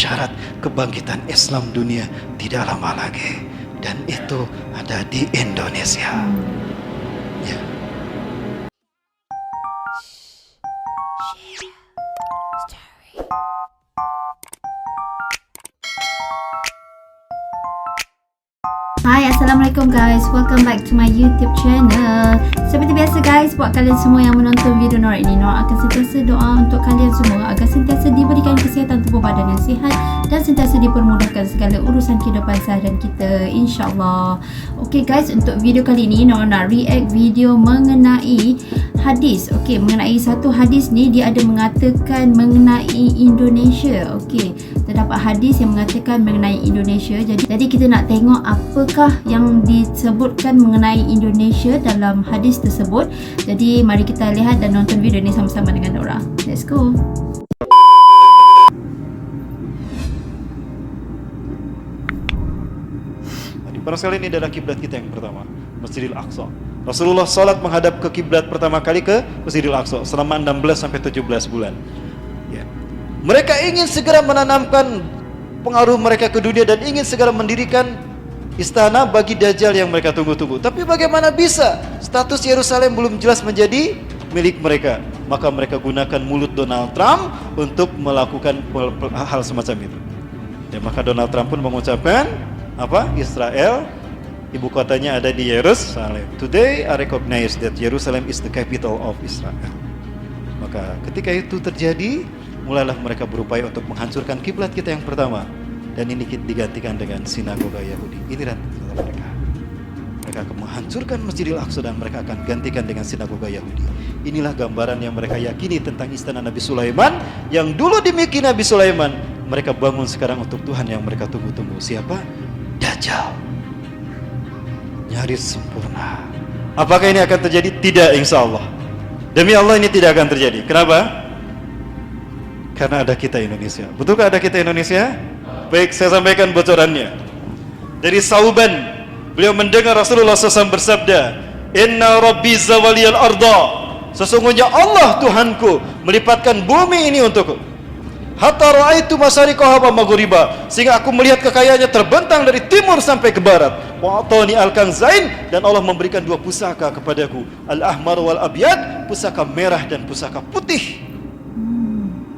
isyarat kebangkitan Islam dunia tidak lama lagi, dan itu ada di Indonesia. Ya. Hai, Assalamualaikum guys, welcome back to my YouTube channel. Seperti biasa guys, buat kalian semua yang menonton video Nora ini, Nora akan sentiasa doa untuk kalian semua agar sentiasa diberikan kesihatan tubuh badan yang sihat dan sentiasa dipermudahkan segala urusan kehidupan seharian kita, insyaAllah. Okay guys, untuk video kali ini Nora nak react video mengenai hadis. Okay, mengenai satu hadis ni, dia ada mengatakan mengenai Indonesia. Okay, terdapat hadis yang mengatakan mengenai Indonesia. Jadi kita nak tengok apakah yang disebutkan mengenai Indonesia dalam hadis tersebut. Jadi mari kita lihat dan nonton video ni sama-sama dengan Nora. Let's go. Barangkali ini adalah kiblat kita yang pertama, Masjidil Aqsa. Rasulullah salat menghadap ke kiblat pertama kali ke Masjidil Aqsa selama 16 sampai 17 bulan. Ya. Mereka ingin segera menanamkan pengaruh mereka ke dunia dan ingin segera mendirikan istana bagi Dajjal yang mereka tunggu-tunggu. Tapi bagaimana bisa? Status Yerusalem belum jelas menjadi milik mereka. Maka mereka gunakan mulut Donald Trump untuk melakukan hal semacam itu. Dan maka Donald Trump pun mengucapkan apa? Israel, ibu kotanya ada di Yerusalem. Today I recognize that Jerusalem is the capital of Israel. Maka ketika itu terjadi, mulailah mereka berupaya untuk menghancurkan kiblat kita yang pertama, dan ini digantikan dengan sinagoga Yahudi. Ini dan mereka. Mereka akan menghancurkan Masjidil Aqsa dan mereka akan gantikan dengan sinagoga Yahudi. Inilah gambaran yang mereka yakini tentang istana Nabi Sulaiman yang dulu dimiliki Nabi Sulaiman. Mereka bangun sekarang untuk Tuhan yang mereka tunggu-tunggu. Siapa? Dajjal. Nyaris sempurna. Apakah ini akan terjadi? Tidak, insya Allah. Demi Allah ini tidak akan terjadi. Kenapa? Karena ada kita Indonesia. Betulkah ada kita Indonesia? Baik, saya sampaikan bocorannya. Dari Sauban, beliau mendengar Rasulullah SAW bersabda, Inna Rabbi zawaliyal arda. Sesungguhnya Allah Tuhanku melipatkan bumi ini untukku. Hatta ra'aitu masyariqaha wa maghriba, sehingga aku melihat kekayaannya terbentang dari timur sampai ke barat. Wa atani al-kanzain, dan Allah memberikan dua pusaka kepadaku, al-ahmar wal abyad, pusaka merah dan pusaka putih.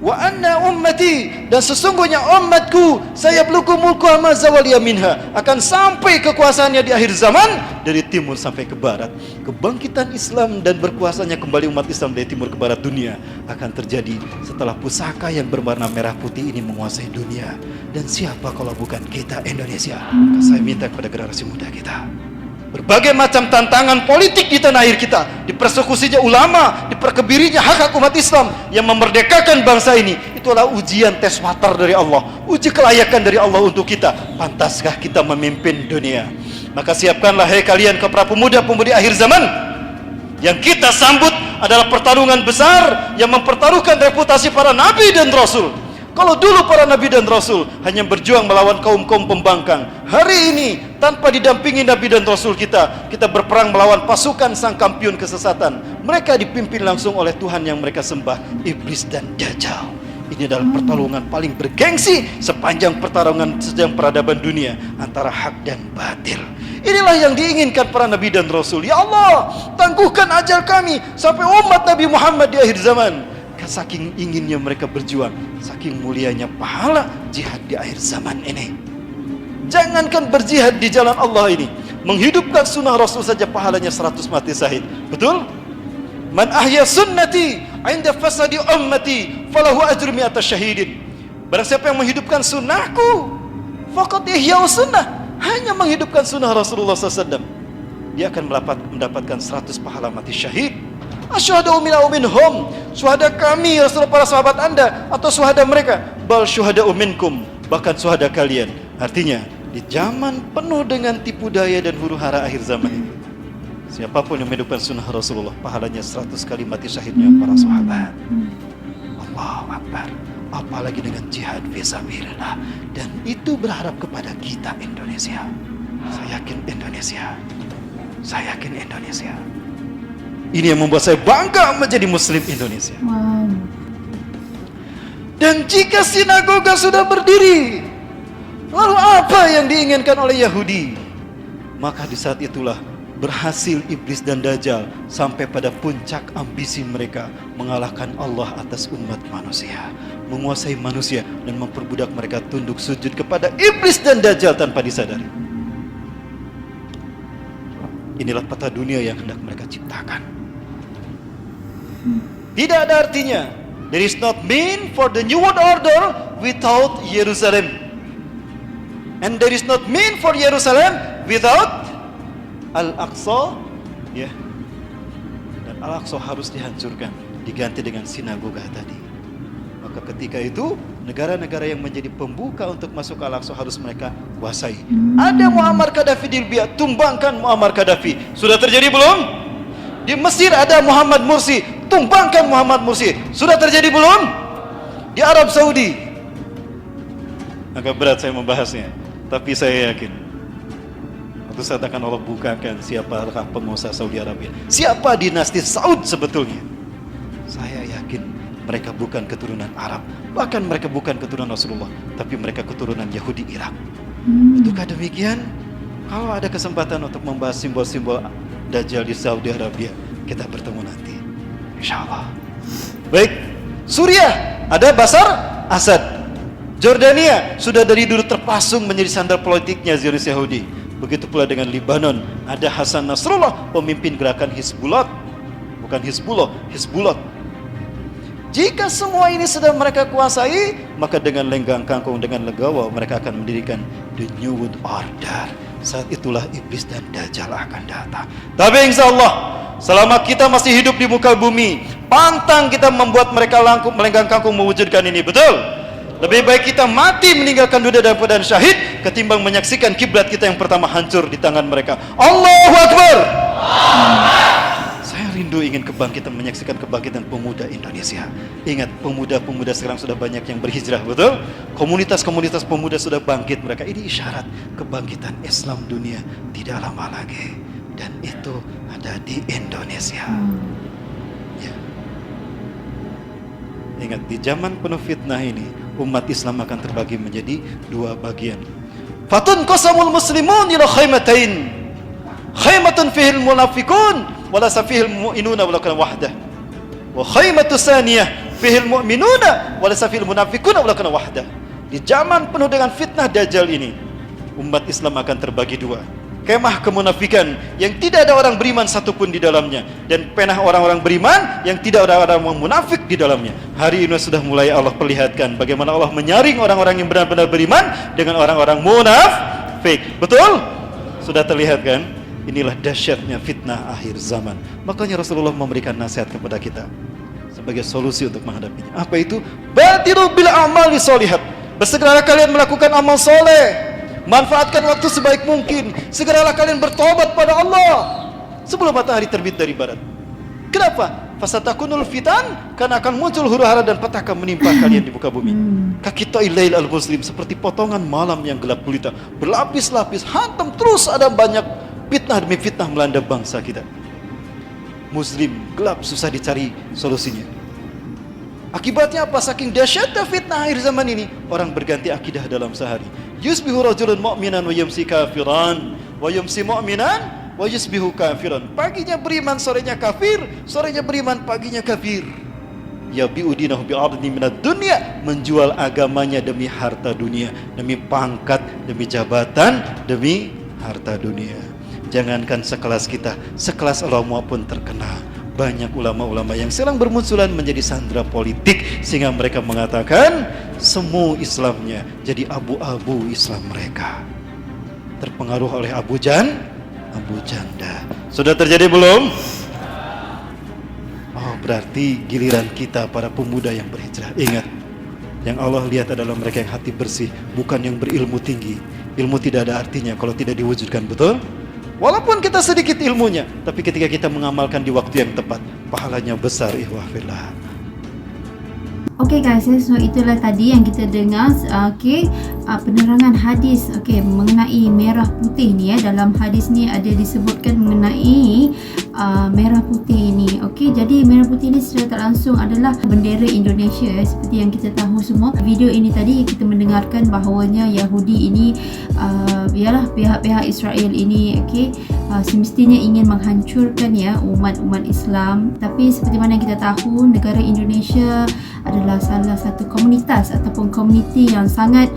Wa anna ummati, dan sesungguhnya umatku sayabluku mulkuha ma zawaliya minha, akan sampai kekuasaannya di akhir zaman dari timur sampai ke barat. Kebangkitan Islam dan berkuasanya kembali umat Islam dari timur ke barat dunia akan terjadi setelah pusaka yang berwarna merah putih ini menguasai dunia. Dan siapa kalau bukan kita Indonesia? Maka saya minta kepada generasi muda kita, berbagai macam tantangan politik di tanah air kita, dipersekusinya ulama, diperkebirinya hak-hak umat Islam yang memerdekakan bangsa ini, itulah ujian tes watar dari Allah, uji kelayakan dari Allah untuk kita. Pantaskah kita memimpin dunia? Maka siapkanlah, hai kalian ke para pemuda-pemudi akhir zaman. Yang kita sambut adalah pertarungan besar yang mempertaruhkan reputasi para nabi dan rasul. Kalau dulu para nabi dan rasul hanya berjuang melawan kaum-kaum pembangkang, hari ini tanpa didampingi nabi dan rasul kita berperang melawan pasukan sang kampiun kesesatan. Mereka dipimpin langsung oleh Tuhan yang mereka sembah, iblis dan Dajjal. Ini adalah pertarungan paling bergengsi sepanjang pertarungan sejak peradaban dunia antara hak dan batil. Inilah yang diinginkan para nabi dan rasul. Ya Allah, tangguhkan ajal kami sampai umat Nabi Muhammad di akhir zaman. Saking inginnya mereka berjuang, saking mulianya pahala jihad di akhir zaman ini. Jangankan berjihad di jalan Allah ini, menghidupkan sunnah Rasul saja pahalanya 100 mati syahid. Betul? Man ahya sunnati inda fasadi ummati falahu ajru mi'ata syahidin. Barang siapa yang menghidupkan sunnahku, faqad ihya'u sunnah, hanya menghidupkan sunnah Rasulullah SAW, dia akan mendapatkan 100 pahala mati syahid. Asyhadu minhum, syuhada kami Rasulullah, para sahabat anda atau syuhada mereka? Bal syuhada minkum, bahkan syuhada kalian. Artinya di zaman penuh dengan tipu daya dan huru hara akhir zaman ini, siapapun yang menghidupkan sunnah Rasulullah, pahalanya 100 kali mati syahidnya para sahabat. Allahu Akbar. Apalagi dengan jihad fisabilillah. Dan itu berharap kepada kita Indonesia. Saya yakin Indonesia. Ini yang membuat saya bangga menjadi Muslim Indonesia. Dan jika sinagoga sudah berdiri, lalu apa yang diinginkan oleh Yahudi? Maka di saat itulah berhasil iblis dan Dajjal sampai pada puncak ambisi mereka, mengalahkan Allah atas umat manusia, menguasai manusia dan memperbudak mereka tunduk sujud kepada iblis dan Dajjal tanpa disadari. Inilah peta dunia yang hendak mereka ciptakan. Tidak ada artinya. There is not mean for the new world order without Jerusalem. And there is not mean for Jerusalem without Al-Aqsa. Ya. Dan Al-Aqsa harus dihancurkan, diganti dengan sinagoga tadi. Maka ketika itu negara-negara yang menjadi pembuka untuk masuk ke Al-Aqsa harus mereka kuasai. Ada Muammar Gaddafi di Libya, tumbangkan Muammar Gaddafi. Sudah terjadi belum? Di Mesir ada Muhammad Mursi, tumbangkan Muhammad Mursi. Sudah terjadi belum? Di Arab Saudi. Agak berat saya membahasnya, tapi saya yakin suatu saat akan Allah bukakan siapakah penguasa Saudi Arabia, siapa dinasti Saud sebetulnya. Saya yakin mereka bukan keturunan Arab, bahkan mereka bukan keturunan Rasulullah, tapi mereka keturunan Yahudi Irak. Betulkah demikian? Kalau ada kesempatan untuk membahas simbol-simbol Dajjal di Saudi Arabia, kita bertemu nanti, insyaallah. Baik, Suriah ada Bashar Assad. Jordania sudah dari dulu terpasung menjadi sandar politiknya Zionis Yahudi. Begitu pula dengan Lebanon, ada Hasan Nasrullah, pemimpin gerakan Hizbullah. Bukan Hizbullah, Hizbullah. Jika semua ini sudah mereka kuasai, maka dengan lenggang kangkung, dengan legawa mereka akan mendirikan the New World Order. Saat itulah iblis dan Dajjal akan datang. Tapi insya Allah, selama kita masih hidup di muka bumi, pantang kita membuat mereka melenggang kangkung mewujudkan ini. Betul? Lebih baik kita mati meninggalkan dunia dalam keadaan syahid ketimbang menyaksikan kiblat kita yang pertama hancur di tangan mereka. Allahu Akbar. Saya rindu ingin kebangkitan, menyaksikan kebangkitan pemuda Indonesia. Ingat, pemuda-pemuda sekarang sudah banyak yang berhijrah, betul? Komunitas-komunitas pemuda sudah bangkit mereka. Ini isyarat kebangkitan Islam dunia tidak lama lagi. Dan itu ada di Indonesia. Ya. Ingat, di zaman penuh fitnah ini, umat Islam akan terbagi menjadi dua bagian. Fatun qasamul muslimun ila khaymatain. Khaymatun fihil munafiqun walasa fihil mu'minuna walakin wahdah. Wa khaymatu saniyah fihil mu'minuna walasa fihil munafiquna walakin wahdah. Di zaman penuh dengan fitnah Dajjal ini, umat Islam akan terbagi dua. Kemah kemunafikan yang tidak ada orang beriman satupun di dalamnya, dan penah orang-orang beriman yang tidak ada orang munafik di dalamnya. Hari ini sudah mulai Allah perlihatkan bagaimana Allah menyaring orang-orang yang benar-benar beriman dengan orang-orang munafik. Betul? Sudah terlihat kan? Inilah dahsyatnya fitnah akhir zaman. Makanya Rasulullah memberikan nasihat kepada kita sebagai solusi untuk menghadapinya. Apa itu? Badiru bil a'mali sholihat. Bersegeralah kalian melakukan amal soleh. Manfaatkan waktu sebaik mungkin. Segeralah kalian bertobat pada Allah sebelum matahari terbit dari barat. Kenapa? Fasatakunul fitan, karena akan muncul huru-hara dan petaka menimpa kalian di muka bumi. Kakita'il lail al-muslim, seperti potongan malam yang gelap gulita, berlapis-lapis, hantam terus ada banyak fitnah demi fitnah melanda bangsa kita. Muslim gelap, susah dicari solusinya. Akibatnya apa? Saking dahsyatnya fitnah akhir zaman ini, orang berganti akidah dalam sehari. Yusbihu rajulun mu'minan wa yumsi kafiran, wa yumsi mu'minan wa yusbihu kafiran. Paginya beriman, sorenya kafir, sorenya beriman, paginya kafir. Yabi'u dinahu bi'ardin minad dunya, menjual agamanya demi harta dunia, demi pangkat, demi jabatan, demi harta dunia. Jangankan sekelas kita, sekelas ulama pun terkena. Banyak ulama-ulama yang sedang bermunculan menjadi sandera politik, sehingga mereka mengatakan semu Islamnya jadi abu-abu Islam mereka, terpengaruh oleh Abu Janda. Sudah terjadi belum? Oh, berarti giliran kita para pemuda yang berhijrah. Ingat, yang Allah lihat adalah mereka yang hati bersih, bukan yang berilmu tinggi. Ilmu tidak ada artinya kalau tidak diwujudkan, betul? Walaupun kita sedikit ilmunya, tapi ketika kita mengamalkan di waktu yang tepat, pahalanya besar, ihwah fillah. Oke Okay guys, so itulah tadi yang kita dengar penerangan hadis mengenai merah putih ni dalam hadis ni ada disebutkan mengenai merah putih ini. Jadi merah putih ini secara tak langsung adalah bendera Indonesia seperti yang kita tahu semua. Video ini tadi kita mendengarkan bahawanya Yahudi ini ialah pihak-pihak Israel ini semestinya ingin menghancurkan umat-umat Islam. Tapi seperti mana yang kita tahu, negara Indonesia adalah salah satu komunitas ataupun komuniti yang sangat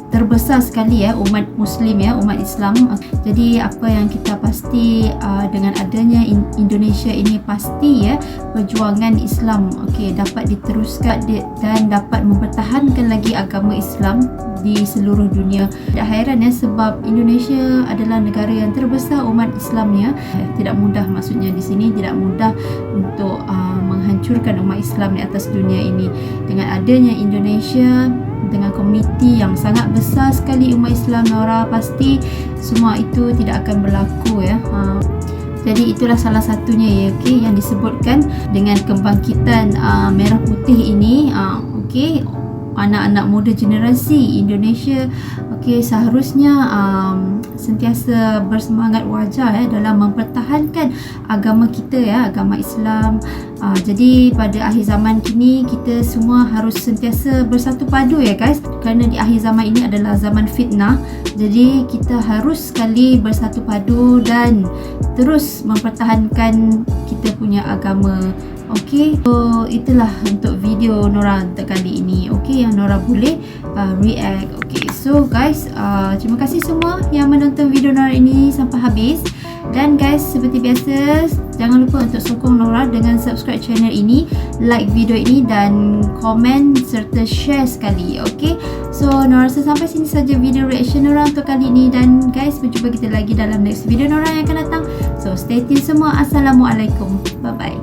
terbesar sekali umat Muslim umat Islam. Jadi apa yang kita pasti dengan adanya Indonesia ini pasti perjuangan Islam dapat diteruskan dan dapat mempertahankan lagi agama Islam di seluruh dunia. Tak hairan sebab Indonesia adalah negara yang terbesar umat Islamnya. Tidak mudah, maksudnya di sini tidak mudah untuk menghancurkan umat Islam di atas dunia ini. Dengan adanya Indonesia dengan komuniti yang sangat besar sekali umat Islam, Nora, pasti semua itu tidak akan berlaku Jadi itulah salah satunya yang disebutkan dengan kebangkitan merah putih ini. Anak-anak muda generasi Indonesia seharusnya sentiasa bersemangat wajar dalam mempertahankan agama kita agama Islam. Jadi pada akhir zaman kini kita semua harus sentiasa bersatu padu guys, kerana di akhir zaman ini adalah zaman fitnah. Jadi kita harus sekali bersatu padu dan terus mempertahankan kita punya agama. So itulah untuk video Nora untuk kali ini. Yang Nora boleh react. So guys, terima kasih semua yang menonton video Nora ini sampai habis. Dan guys, seperti biasa, jangan lupa untuk sokong Nora dengan subscribe channel ini, like video ini dan komen serta share sekali. So Nora rasa sampai sini saja video reaction Nora untuk kali ini. Dan guys, berjumpa kita lagi dalam next video Nora yang akan datang. So stay tune semua. Assalamualaikum. Bye bye.